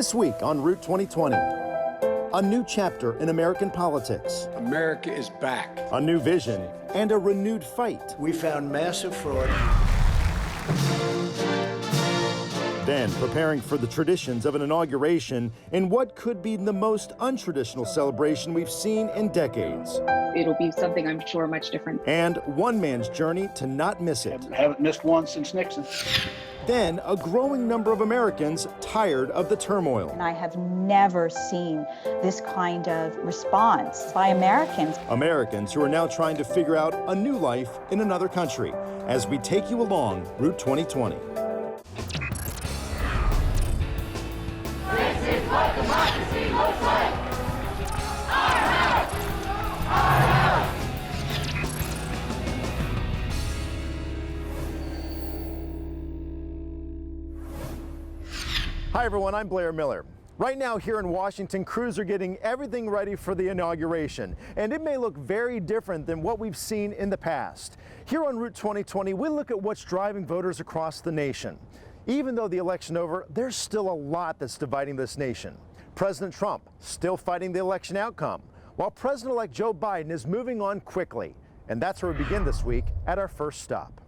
This week on Route 2020, a new chapter in American politics. America is back. A new vision and a renewed fight. We found massive fraud. Then preparing for the traditions of an inauguration in what could be the most untraditional celebration we've seen in decades. It'll be something I'm sure much different. And one man's journey to not miss it. Haven't missed one since Nixon. Then a growing number of Americans tired of the turmoil. And I have never seen this kind of response by Americans. Americans who are now trying to figure out a new life in another country as we take you along Route 2020. This is what democracy looks like. Our house! Our house! Hi everyone, I'm Blair Miller. Right now here in Washington, crews are getting everything ready for the inauguration, and it may look very different than what we've seen in the past. Here on Route 2020, we look at what's driving voters across the nation. Even though the election over, there's still a lot that's dividing this nation. President Trump still fighting the election outcome, while President-elect Joe Biden is moving on quickly. And that's where we begin this week at our first stop.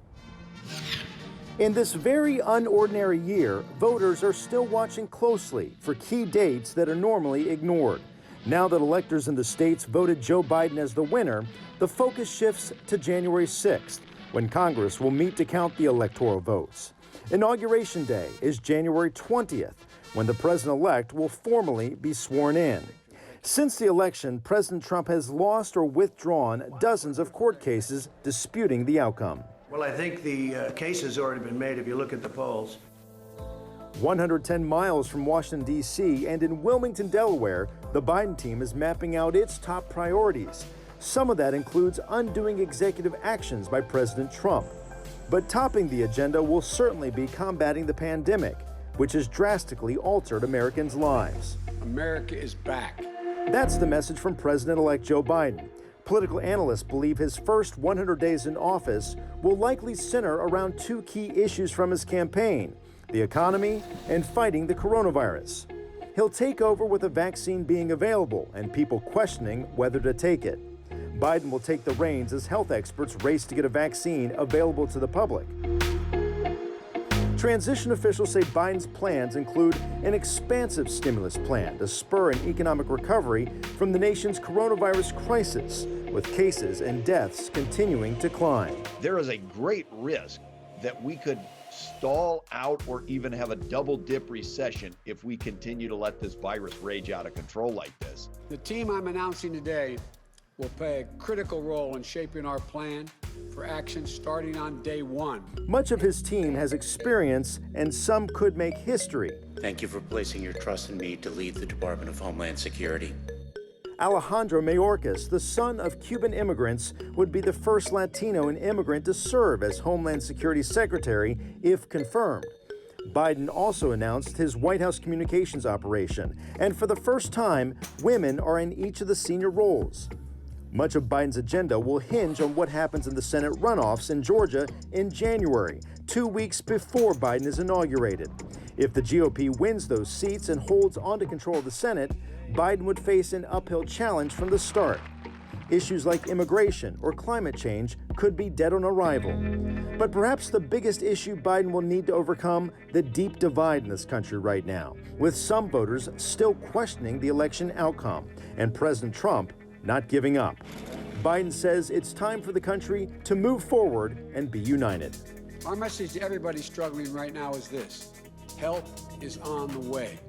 In this very unordinary year, voters are still watching closely for key dates that are normally ignored. Now that electors in the states voted Joe Biden as the winner, the focus shifts to January 6th, when Congress will meet to count the electoral votes. Inauguration Day is January 20th, when the president-elect will formally be sworn in. Since the election, President Trump has lost or withdrawn dozens of court cases disputing the outcome. Well, I think the case has already been made if you look at the polls. 110 miles from Washington, D.C., and in Wilmington, Delaware, the Biden team is mapping out its top priorities. Some of that includes undoing executive actions by President Trump. But topping the agenda will certainly be combating the pandemic, which has drastically altered Americans' lives. America is back. That's the message from President-elect Joe Biden. Political analysts believe his first 100 days in office will likely center around two key issues from his campaign: the economy and fighting the coronavirus. He'll take over with a vaccine being available and people questioning whether to take it. Biden will take the reins as health experts race to get a vaccine available to the public. Transition officials say Biden's plans include an expansive stimulus plan to spur an economic recovery from the nation's coronavirus crisis, with cases and deaths continuing to climb. There is a great risk that we could stall out or even have a double dip recession if we continue to let this virus rage out of control like this. The team I'm announcing today will play a critical role in shaping our plan for action starting on day one. Much of his team has experience, and some could make history. Thank you for placing your trust in me to lead the Department of Homeland Security. Alejandro Mayorkas, the son of Cuban immigrants, would be the first Latino and immigrant to serve as Homeland Security Secretary if confirmed. Biden also announced his White House communications operation, and for the first time, women are in each of the senior roles. Much of Biden's agenda will hinge on what happens in the Senate runoffs in Georgia in January, 2 weeks before Biden is inaugurated. If the GOP wins those seats and holds onto control of the Senate, Biden would face an uphill challenge from the start. Issues like immigration or climate change could be dead on arrival. But perhaps the biggest issue Biden will need to overcome, the deep divide in this country right now, with some voters still questioning the election outcome, and President Trump not giving up. Biden says it's time for the country to move forward and be united. Our message to everybody struggling right now is this: help is on the way.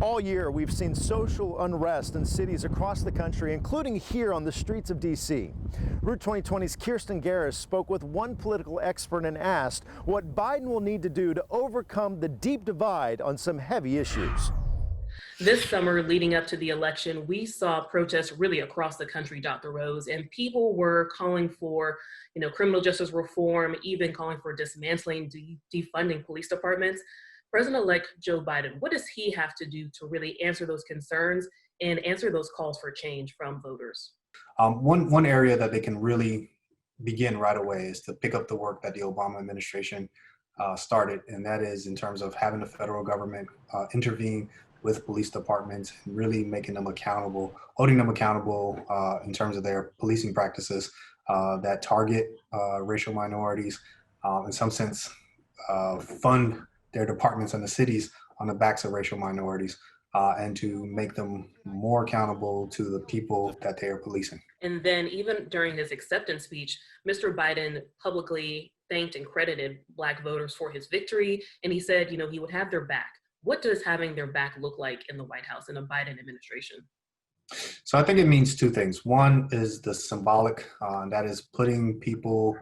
All year, we've seen social unrest in cities across the country, including here on the streets of D.C. Route 2020's Kirsten Garris spoke with one political expert and asked what Biden will need to do to overcome the deep divide on some heavy issues. This summer leading up to the election, we saw protests really across the country, Dr. Rose, and people were calling for, criminal justice reform, even calling for dismantling, defunding police departments. President-elect Joe Biden, what does he have to do to really answer those concerns and answer those calls for change from voters? One area that they can really begin right away is to pick up the work that the Obama administration started, and that is in terms of having the federal government intervene with police departments and really making them accountable, holding them accountable in terms of their policing practices that target racial minorities, in some sense, fund their departments and the cities on the backs of racial minorities, and to make them more accountable to the people that they are policing. And then even during his acceptance speech, Mr. Biden publicly thanked and credited Black voters for his victory. And he said, you know, he would have their back. What does having their back look like in the White House in a Biden administration? So I think it means two things. One is the symbolic, that is putting people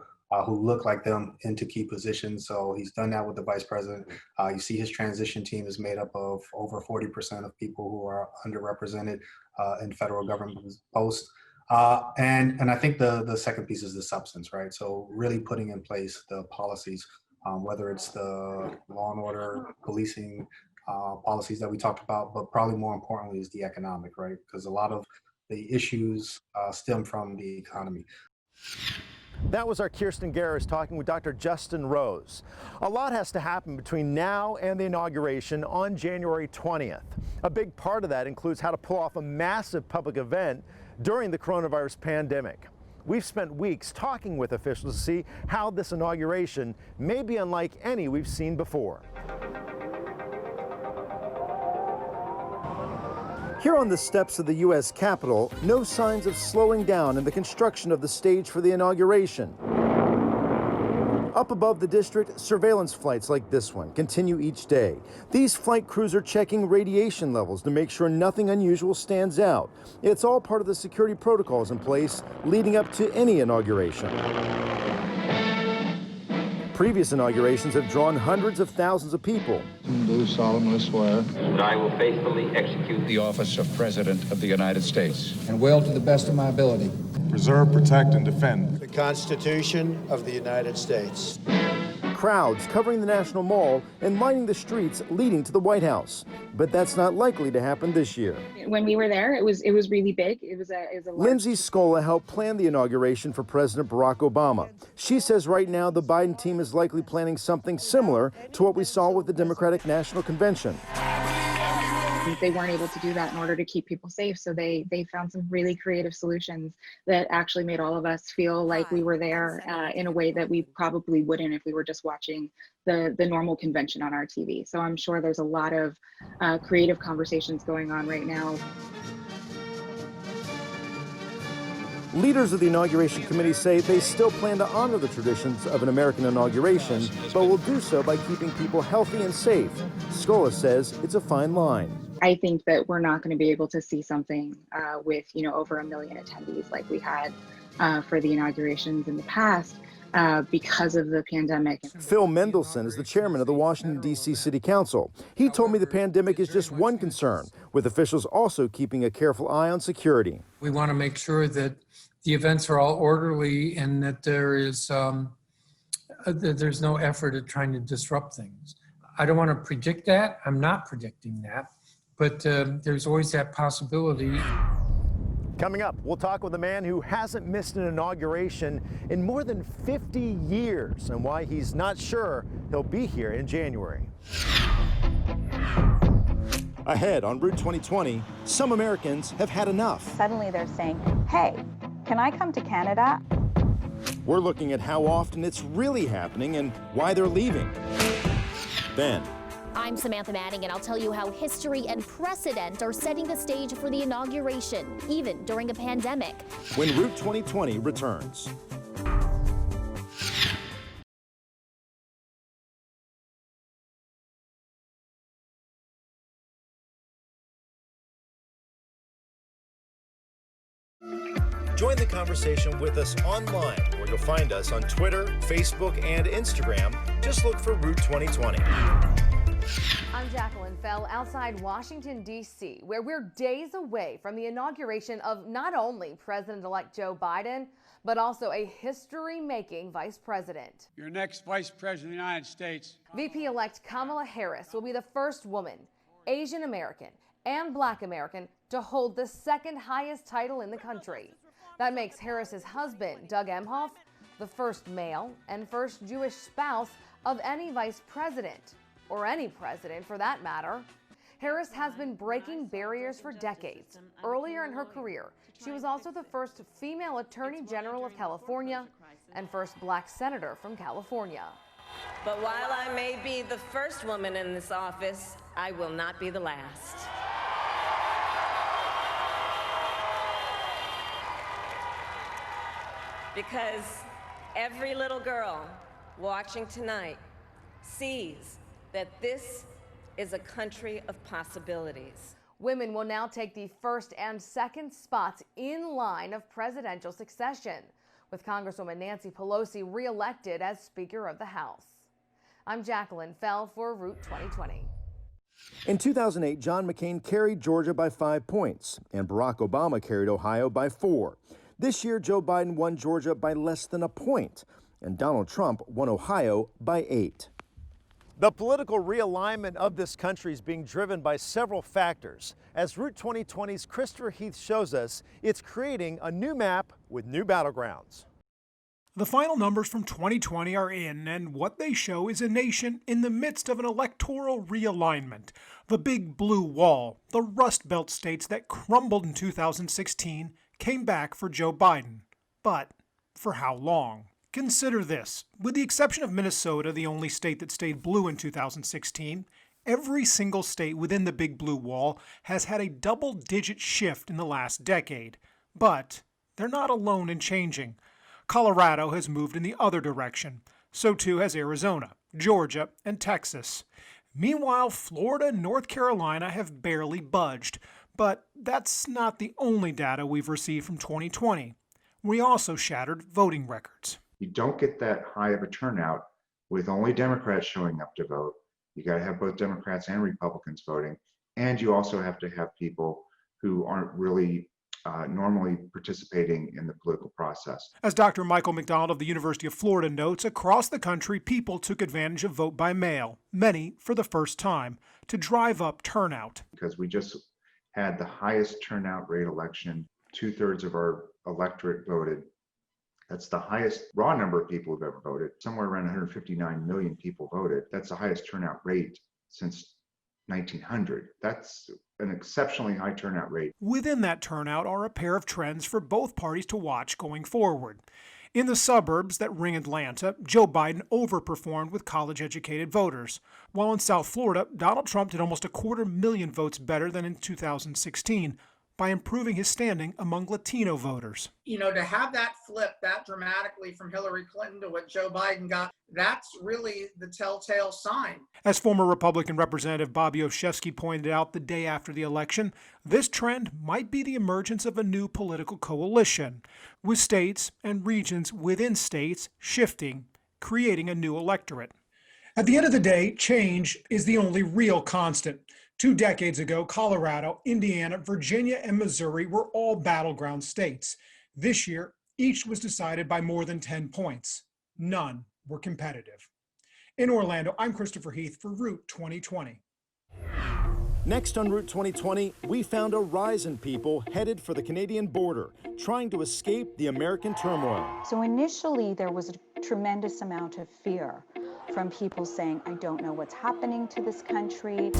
who look like them into key positions. So he's done that with the vice president. You see his transition team is made up of over 40% of people who are underrepresented in federal government posts. And I think the second piece is the substance, right? So really putting in place the policies, whether it's the law and order policing policies that we talked about, but probably more importantly is the economic, right? Because a lot of the issues stem from the economy. That was our Kirsten Garris talking with Dr. Justin Rose. A lot has to happen between now and the inauguration on January 20th. A big part of that includes how to pull off a massive public event during the coronavirus pandemic. We've spent weeks talking with officials to see how this inauguration may be unlike any we've seen before. Here on the steps of the U.S. Capitol, no signs of slowing down in the construction of the stage for the inauguration. Up above the district, surveillance flights like this one continue each day. These flight crews are checking radiation levels to make sure nothing unusual stands out. It's all part of the security protocols in place leading up to any inauguration. Previous inaugurations have drawn hundreds of thousands of people. Do solemnly swear that I will faithfully execute the office of President of the United States and will, to the best of my ability, preserve, protect, and defend The Constitution of the United States. Crowds covering the National Mall and lining the streets leading to the White House. But that's not likely to happen this year. When we were there, it was really big. It was a large... Lindsay Scola helped plan the inauguration for President Barack Obama. She says right now the Biden team is likely planning something similar to what we saw with the Democratic National Convention. They weren't able to do that in order to keep people safe, so they found some really creative solutions that actually made all of us feel like we were there in a way that we probably wouldn't if we were just watching the normal convention on our TV. So I'm sure there's a lot of creative conversations going on right now. Leaders of the inauguration committee say they still plan to honor the traditions of an American inauguration, but will do so by keeping people healthy and safe. Scola says it's a fine line. I think that we're not going to be able to see something with, over 1 million attendees like we had for the inaugurations in the past because of the pandemic. Phil Mendelson is the chairman of the Washington, D.C. City Council. He told me the pandemic is just one concern, with officials also keeping a careful eye on security. we want to make sure that the events are all orderly and that there's no effort at trying to disrupt things. I don't want to predict that. I'm not predicting that, but there's always that possibility. Coming up, we'll talk with a man who hasn't missed an inauguration in more than 50 years and why he's not sure he'll be here in January. Ahead on Route 2020, some Americans have had enough. Suddenly they're saying, hey, can I come to Canada? We're looking at how often it's really happening and why they're leaving. Then, I'm Samantha Manning, and I'll tell you how history and precedent are setting the stage for the inauguration, even during a pandemic. when Route 2020 returns. Join the conversation with us online, where you'll find us on Twitter, Facebook, and Instagram. Just look for Route 2020. I'm Jacqueline Fell outside Washington, D.C., where we're days away from the inauguration of not only President-elect Joe Biden, but also a history-making vice president. Your next Vice President of the United States. VP-elect Kamala Harris will be the first woman, Asian American, and Black American to hold the second highest title in the country. That makes Harris's husband, Doug Emhoff, the first male and first Jewish spouse of any vice president, or any president for that matter. Harris has been breaking barriers for decades. Earlier in her career, she was also the first female Attorney General of California and first black senator from California. But while I may be the first woman in this office, I will not be the last. Because every little girl watching tonight sees that this is a country of possibilities. Women will now take the first and second spots in line of presidential succession, with Congresswoman Nancy Pelosi re-elected as Speaker of the House. I'm Jacqueline Fell for Route 2020. In 2008, John McCain carried Georgia by 5 points, and Barack Obama carried Ohio by 4. This year, Joe Biden won Georgia by less than a point, and Donald Trump won Ohio by 8. The political realignment of this country is being driven by several factors. As Route 2020's Christopher Heath shows us, it's creating a new map with new battlegrounds. The final numbers from 2020 are in, and what they show is a nation in the midst of an electoral realignment. The big blue wall, the Rust Belt states that crumbled in 2016, came back for Joe Biden. But for how long? Consider this. With the exception of Minnesota, the only state that stayed blue in 2016, every single state within the big blue wall has had a double-digit shift in the last decade. But they're not alone in changing. Colorado has moved in the other direction. So too has Arizona, Georgia, and Texas. Meanwhile, Florida and North Carolina have barely budged. But that's not the only data we've received from 2020. We also shattered voting records. You don't get that high of a turnout with only Democrats showing up to vote. You got to have both Democrats and Republicans voting. And you also have to have people who aren't really normally participating in the political process. As Dr. Michael McDonald of the University of Florida notes, across the country, people took advantage of vote by mail, many for the first time, to drive up turnout. Because we just had the highest turnout rate election. 2/3 of our electorate voted. That's the highest raw number of people who've ever voted. Somewhere around 159 million people voted. That's the highest turnout rate since 1900. That's an exceptionally high turnout rate. Within that turnout are a pair of trends for both parties to watch going forward. In the suburbs that ring Atlanta, Joe Biden overperformed with college-educated voters, while in South Florida, Donald Trump did almost 250,000 votes better than in 2016, by improving his standing among Latino voters. You know, to have that flip that dramatically from Hillary Clinton to what Joe Biden got, that's really the telltale sign. As former Republican Representative Bobby Olszewski pointed out the day after the election, this trend might be the emergence of a new political coalition, with states and regions within states shifting, creating a new electorate. At the end of the day, change is the only real constant. 2 decades ago, Colorado, Indiana, Virginia, and Missouri were all battleground states. This year, each was decided by more than 10 points. None were competitive. In Orlando, I'm Christopher Heath for Route 2020. Next on Route 2020, we found a rise in people headed for the Canadian border, trying to escape the American turmoil. So initially, there was a tremendous amount of fear from people saying, I don't know what's happening to this country.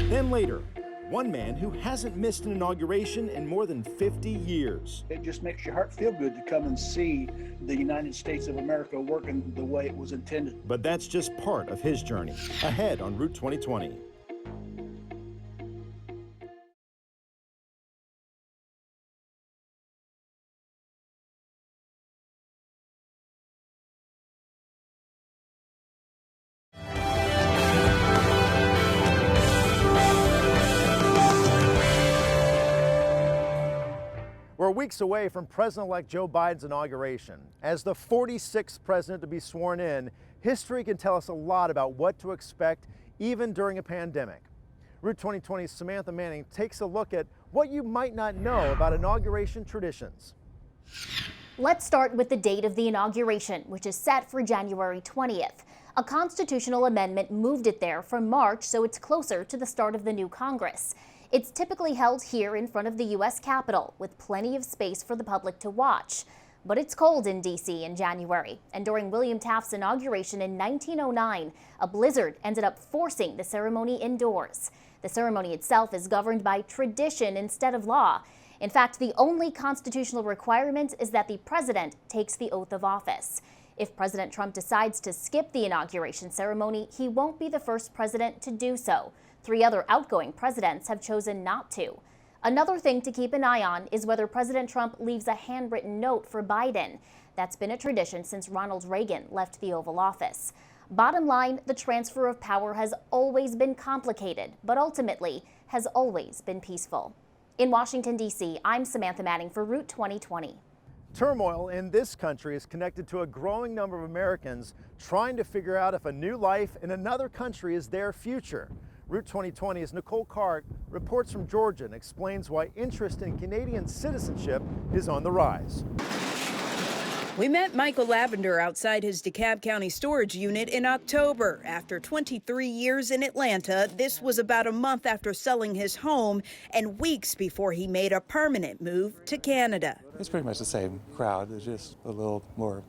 Then later, one man who hasn't missed an inauguration in more than 50 years. It just makes your heart feel good to come and see the United States of America working the way it was intended. But that's just part of his journey. Ahead on Route 2020. We're weeks away from President-elect Joe Biden's inauguration. As the 46th president to be sworn in, history can tell us a lot about what to expect even during a pandemic. Route 2020's Samantha Manning takes a look at what you might not know about inauguration traditions. Let's start with the date of the inauguration, which is set for January 20th. A constitutional amendment moved it there from March, so it's closer to the start of the new Congress. It's typically held here in front of the U.S. Capitol, with plenty of space for the public to watch. But it's cold in D.C. in January, and during William Taft's inauguration in 1909, a blizzard ended up forcing the ceremony indoors. The ceremony itself is governed by tradition instead of law. In fact, the only constitutional requirement is that the president takes the oath of office. If President Trump decides to skip the inauguration ceremony, he won't be the first president to do so. 3 other outgoing presidents have chosen not to. Another thing to keep an eye on is whether President Trump leaves a handwritten note for Biden. That's been a tradition since Ronald Reagan left the Oval Office. Bottom line, the transfer of power has always been complicated, but ultimately has always been peaceful. In Washington, D.C., I'm Samantha Manning for Route 2020. Turmoil in this country is connected to a growing number of Americans trying to figure out if a new life in another country is their future. Route 2020's Nicole Carr reports from Georgia and explains why interest in Canadian citizenship is on the rise. We met Michael Lavender outside his DeKalb County storage unit in October. After 23 years in Atlanta, this was about a month after selling his home and weeks before he made a permanent move to Canada. It's pretty much the same crowd, it's just a little more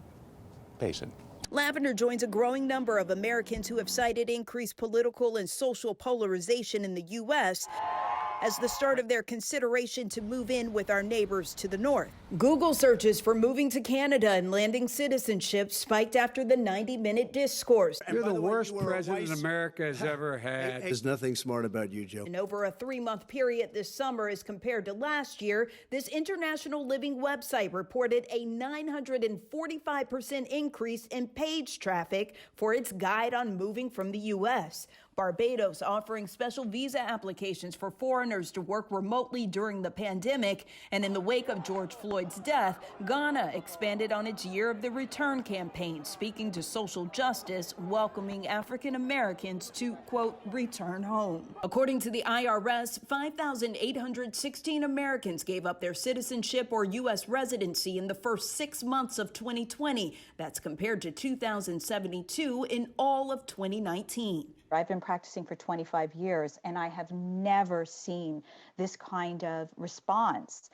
patient. Lavender joins a growing number of Americans who have cited increased political and social polarization in the U.S. as the start of their consideration to move in with our neighbors to the north. Google searches for moving to Canada and landing citizenship spiked after the 90-minute discourse. You're the worst president America has ever had. There's nothing smart about you, Joe. In over a 3-month period this summer as compared to last year, this international living website reported a 945% increase in page traffic for its guide on moving from the U.S. Barbados offering special visa applications for foreigners to work remotely during the pandemic. And in the wake of George Floyd's death, Ghana expanded on its Year of the Return campaign, speaking to social justice, welcoming African Americans to, quote, return home. According to the IRS, 5,816 Americans gave up their citizenship or U.S. residency in the first 6 months of 2020. That's compared to 2,072 in all of 2019. I've been practicing for 25 years, and I have never seen this kind of response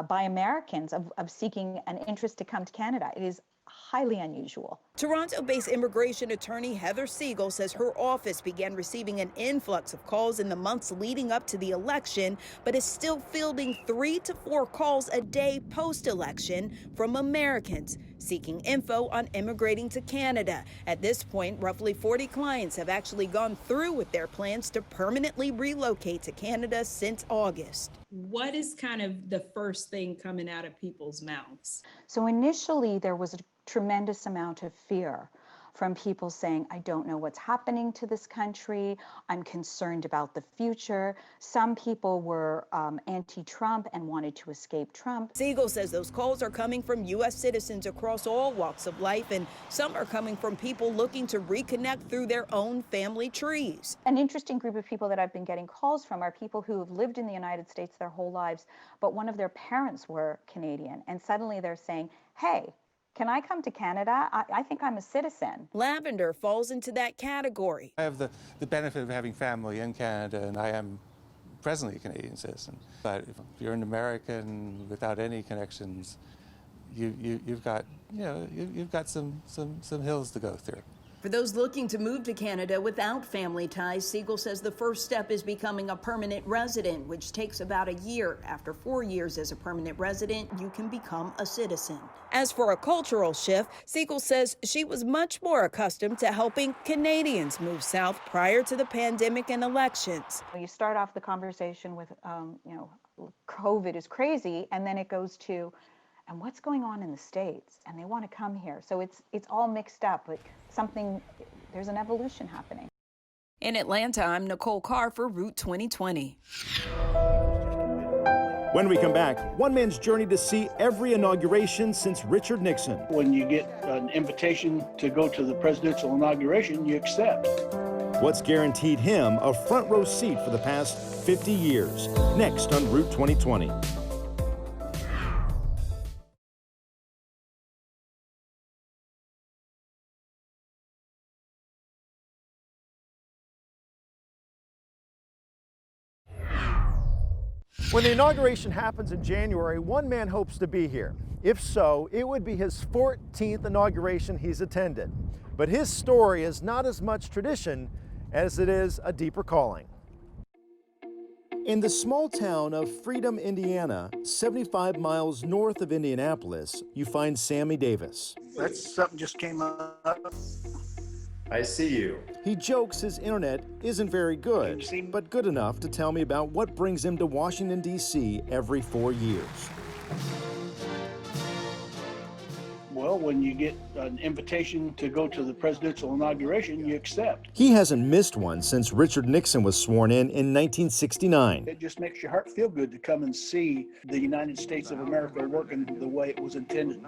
by Americans of seeking an interest to come to Canada. It is highly unusual. Toronto-based immigration attorney Heather Siegel says her office began receiving an influx of calls in the months leading up to the election, but is still fielding 3 to 4 calls a day post-election from Americans seeking info on immigrating to Canada. At this point, roughly 40 clients have actually gone through with their plans to permanently relocate to Canada since August. What is kind of the first thing coming out of people's mouths? So initially, there was a tremendous amount of fear from people saying, I don't know what's happening to this country. I'm concerned about the future. Some people were anti-Trump and wanted to escape Trump. Siegel says those calls are coming from U.S. citizens across all walks of life, and some are coming from people looking to reconnect through their own family trees. An interesting group of people that I've been getting calls from are people who have lived in the United States their whole lives, but one of their parents were Canadian, and suddenly they're saying, hey, can I come to Canada? I think I'm a citizen. Lavender falls into that category. I have the benefit of having family in Canada, and I am presently a Canadian citizen. But if you're an American without any connections, you've got some hills to go through. For those looking to move to Canada without family ties, Siegel says the first step is becoming a permanent resident, which takes about a year. After 4 years as a permanent resident, you can become a citizen. As for a cultural shift, Siegel says she was much more accustomed to helping Canadians move south prior to the pandemic and elections. You start off the conversation with, COVID is crazy, and then it goes to, and what's going on in the States, and they want to come here. So it's all mixed up, but there's an evolution happening. In Atlanta, I'm Nicole Carr for Route 2020. When we come back, one man's journey to see every inauguration since Richard Nixon. When you get an invitation to go to the presidential inauguration, you accept. What's guaranteed him a front row seat for the past 50 years? Next on Route 2020. When the inauguration happens in January, one man hopes to be here. If so, it would be his 14th inauguration he's attended. But his story is not as much tradition as it is a deeper calling. In the small town of Freedom, Indiana, 75 miles north of Indianapolis, you find Sammy Davis. That's something just came up. I see you. He jokes his internet isn't very good, but good enough to tell me about what brings him to Washington, D.C. every 4 years. Well, when you get an invitation to go to the presidential inauguration, you accept. He hasn't missed one since Richard Nixon was sworn in 1969. It just makes your heart feel good to come and see the United States of America working the way it was intended.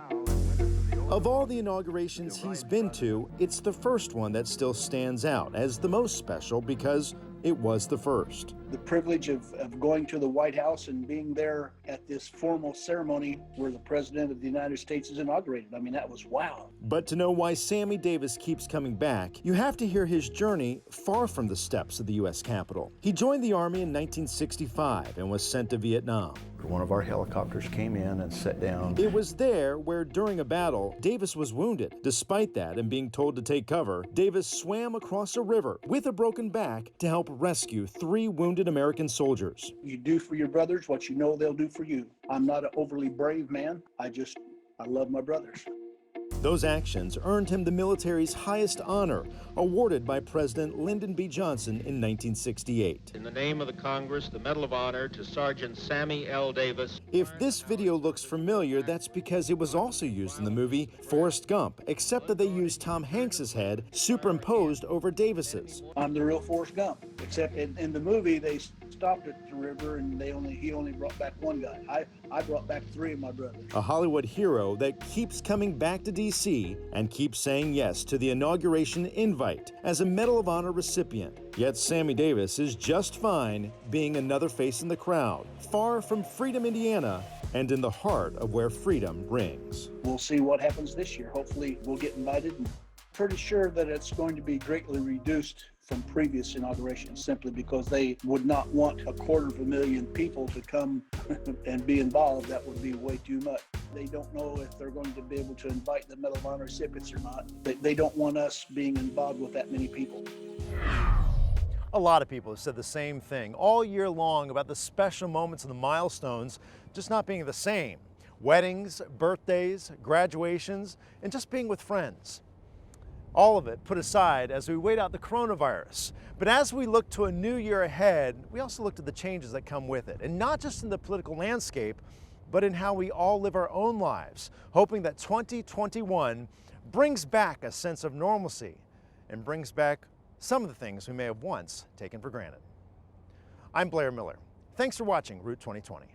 Of all the inaugurations he's been to, it's the first one that still stands out as the most special because it was the first. The privilege of going to the White House and being there at this formal ceremony where the President of the United States is inaugurated. I mean, that was wow. But to know why Sammy Davis keeps coming back, you have to hear his journey far from the steps of the U.S. Capitol. He joined the Army in 1965 and was sent to Vietnam. One of our helicopters came in and sat down. It was there where, during a battle, Davis was wounded. Despite that and being told to take cover, Davis swam across a river with a broken back to help rescue 3 wounded American soldiers. You do for your brothers what you know they'll do for you. I'm not an overly brave man. I love my brothers. Those actions earned him the military's highest honor, awarded by President Lyndon B. Johnson in 1968. In the name of the Congress, the Medal of Honor to Sergeant Sammy L. Davis. If this video looks familiar, that's because it was also used in the movie Forrest Gump, except that they used Tom Hanks's head superimposed over Davis's. I'm the real Forrest Gump, except in the movie they stopped at the river and he only brought back 1 guy. I brought back 3 of my brothers. A Hollywood hero that keeps coming back to D.C. and keeps saying yes to the inauguration invite as a Medal of Honor recipient. Yet Sammy Davis is just fine being another face in the crowd, far from Freedom, Indiana, and in the heart of where freedom rings. We'll see what happens this year. Hopefully we'll get invited. And pretty sure that it's going to be greatly reduced from previous inaugurations, simply because they would not want 250,000 people to come and be involved. That would be way too much. They don't know if they're going to be able to invite the Medal of Honor recipients or not. They don't want us being involved with that many people. A lot of people have said the same thing all year long about the special moments and the milestones just not being the same. Weddings, birthdays, graduations, and just being with friends. All of it put aside as we wait out the coronavirus. But as we look to a new year ahead, we also looked at the changes that come with it. And not just in the political landscape, but in how we all live our own lives, hoping that 2021 brings back a sense of normalcy and brings back some of the things we may have once taken for granted. I'm Blair Miller. Thanks for watching Route 2020.